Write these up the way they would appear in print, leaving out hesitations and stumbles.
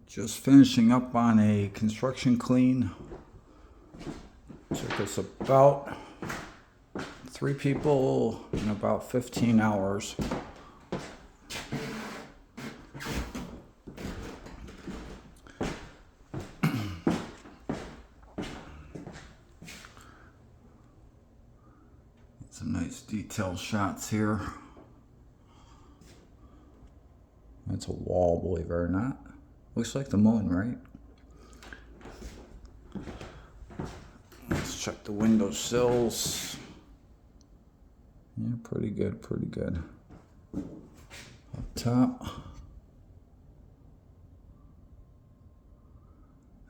Just finishing up on a construction clean. Took us about 3 people in about 15 hours. Some nice detailed shots here. That's a wall, believe it or not. Looks like the moon, right? Let's check the window sills. Yeah, pretty good, pretty good. Up top.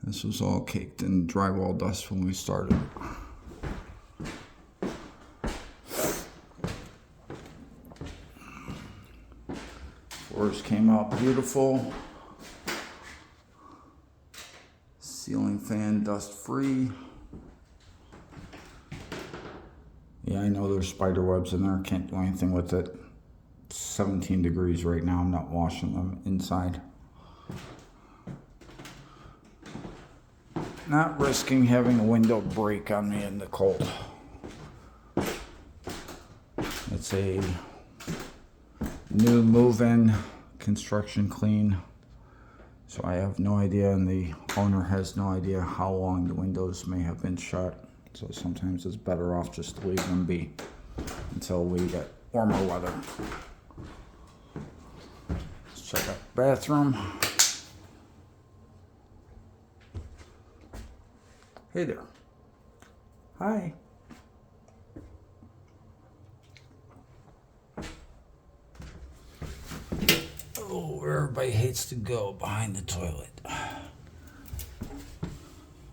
This was all caked in drywall dust when we started. Floors came out beautiful. Ceiling fan dust free. Yeah, I know there's spider webs in there. Can't do anything with it. 17 degrees right now. I'm not washing them inside. Not risking having a window break on me in the cold. It's a new move-in construction clean. So I have no idea, and the owner has no idea how long the windows may have been shut. So sometimes it's better off just to leave them be until we get warmer weather. Let's check out the bathroom. Hey there. Hi. Oh, where everybody hates to go, behind the toilet.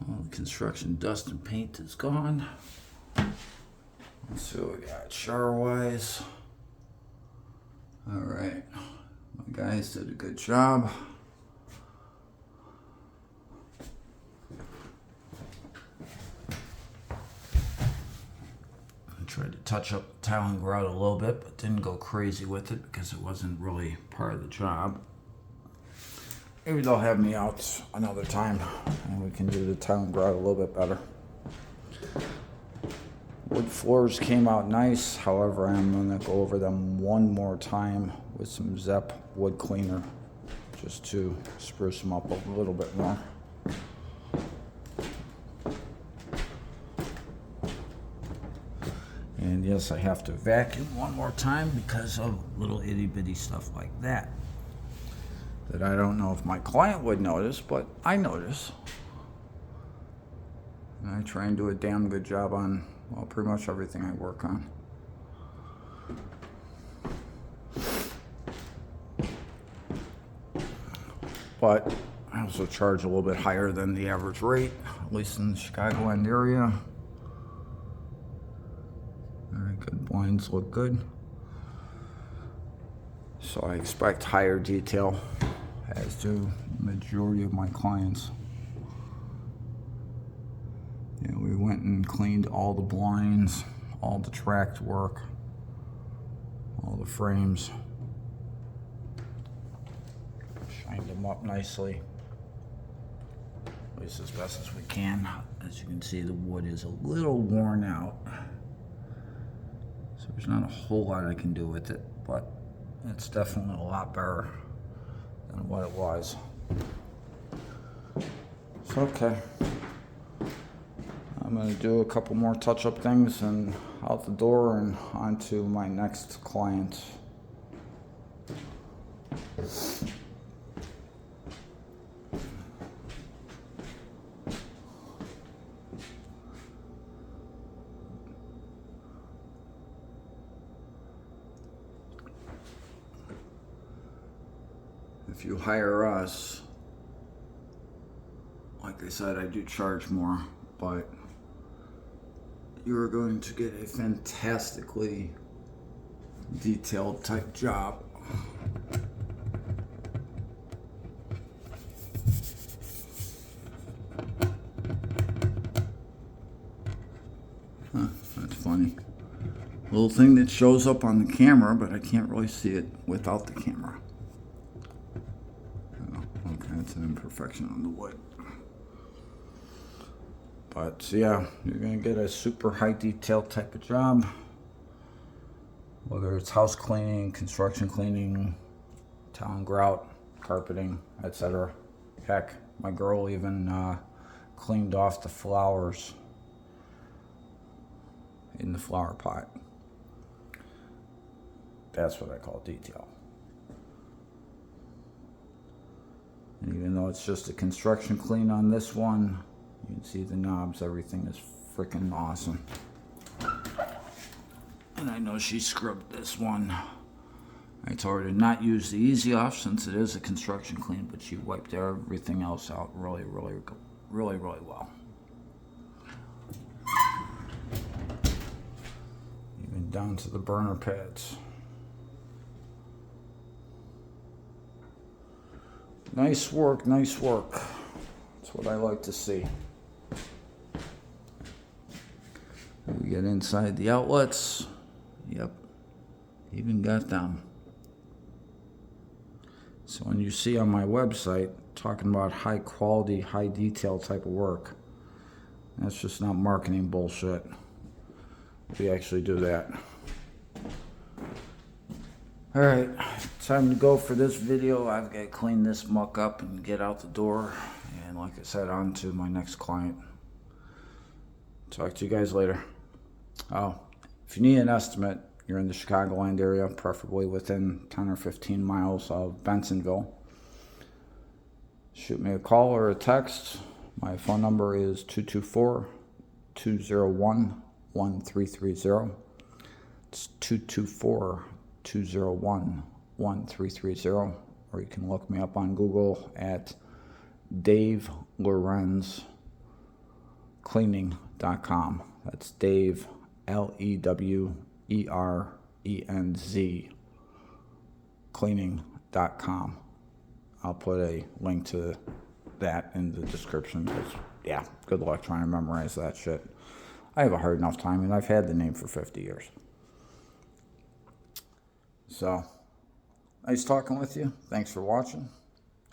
All the construction dust and paint is gone. Let's see what we got shower-wise. All right, my guys did a good job. I tried to touch up the tile and grout a little bit, but didn't go crazy with it because it wasn't really part of the job. Maybe they'll have me out another time and we can do the tile and grout a little bit better. Wood floors came out nice. However, I'm going to go over them one more time with some Zep wood cleaner just to spruce them up a little bit more. And yes, I have to vacuum one more time because of little itty bitty stuff like that. That I don't know if my client would notice, but I notice. And I try and do a damn good job on, well, pretty much everything I work on. But I also charge a little bit higher than the average rate, at least in the Chicagoland area. Very good, blinds look good. So I expect higher detail, as do the majority of my clients. Yeah, we went and cleaned all the blinds, all the tracked work, all the frames. Shined them up nicely, at least as best as we can. As you can see, the wood is a little worn out. So there's not a whole lot I can do with it, but it's definitely a lot better than what it was. So, okay. I'm going to do a couple more touch-up things and out the door and on to my next client. If you hire us, like I said, I do charge more, but you are going to get a fantastically detailed type job. Huh, that's funny. Little thing that shows up on the camera, but I can't really see it without the camera. Oh, okay, That's an imperfection on the wood. But yeah, you're gonna get a super high detail type of job. Whether it's house cleaning, construction cleaning, tile and grout, carpeting, etc. Heck, my girl even cleaned off the flowers in the flower pot. That's what I call detail. And even though it's just a construction clean on this one, you can see the knobs, everything is freaking awesome. And I know she scrubbed this one. I told her to not use the easy off since it is a construction clean, but she wiped everything else out really well. Even down to the burner pads. Nice work, nice work. That's what I like to see. We get inside the outlets. Yep, even got them. So when you see on my website talking about high quality, high detail type of work, that's just not marketing bullshit. We actually do that. Alright, time to go for this video. I've got to clean this muck up and get out the door. And like I said, on to my next client. Talk to you guys later. Oh, if you need an estimate, you're in the Chicagoland area, preferably within 10 or 15 miles of Bensonville, shoot me a call or a text. My phone number is 224-201-1330. It's 224-201-1330. Or you can look me up on Google at DaveLorenzCleaning.com. That's Dave, LEWERENZ cleaning.com. I'll put a link to that in the description because, yeah, good luck trying to memorize that shit. I have a hard enough time, and I've had the name for 50 years. So, nice talking with you. Thanks for watching.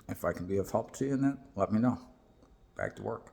If I can be of help to you in that, let me know. Back to work.